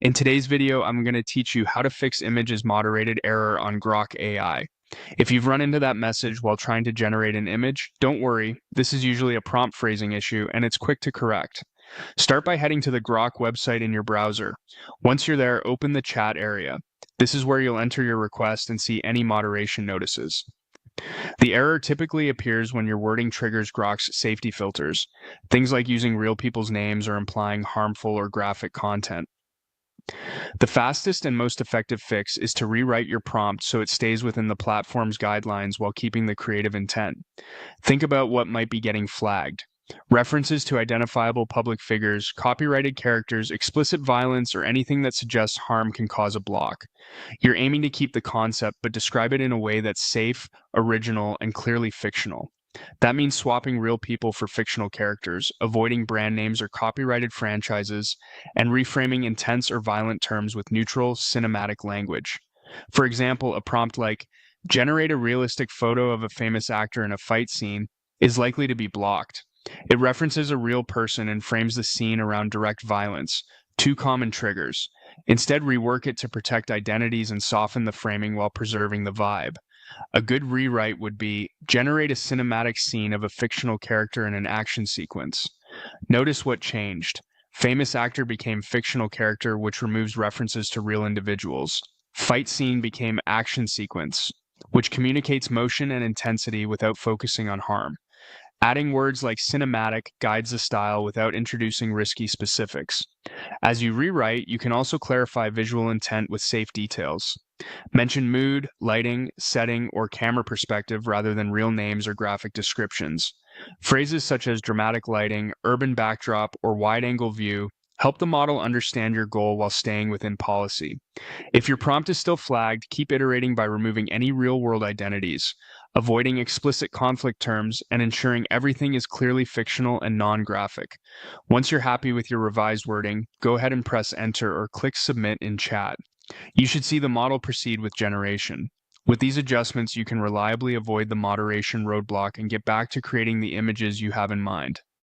In today's video, I'm going to teach you how to fix images moderated error on Grok AI. If you've run into that message while trying to generate an image, don't worry, this is usually a prompt phrasing issue and it's quick to correct. Start by heading to the Grok website in your browser. Once you're there, open the chat area. This is where you'll enter your request and see any moderation notices. The error typically appears when your wording triggers Grok's safety filters, things like using real people's names or implying harmful or graphic content. The fastest and most effective fix is to rewrite your prompt so it stays within the platform's guidelines while keeping the creative intent. Think about what might be getting flagged. References to identifiable public figures, copyrighted characters, explicit violence, or anything that suggests harm can cause a block. You're aiming to keep the concept, but describe it in a way that's safe, original, and clearly fictional. That means swapping real people for fictional characters, avoiding brand names or copyrighted franchises, and reframing intense or violent terms with neutral, cinematic language. For example, a prompt like, "Generate a realistic photo of a famous actor in a fight scene," is likely to be blocked. It references a real person and frames the scene around direct violence, two common triggers. Instead, rework it to protect identities and soften the framing while preserving the vibe. A good rewrite would be, generate a cinematic scene of a fictional character in an action sequence. Notice what changed. Famous actor became fictional character, which removes references to real individuals. Fight scene became action sequence, which communicates motion and intensity without focusing on harm. Adding words like cinematic guides the style without introducing risky specifics. As you rewrite, you can also clarify visual intent with safe details. Mention mood, lighting, setting, or camera perspective rather than real names or graphic descriptions. Phrases such as dramatic lighting, urban backdrop, or wide-angle view help the model understand your goal while staying within policy. If your prompt is still flagged, keep iterating by removing any real-world identities, avoiding explicit conflict terms, and ensuring everything is clearly fictional and non-graphic. Once you're happy with your revised wording, go ahead and press enter or click submit in chat. You should see the model proceed with generation. With these adjustments, you can reliably avoid the moderation roadblock and get back to creating the images you have in mind.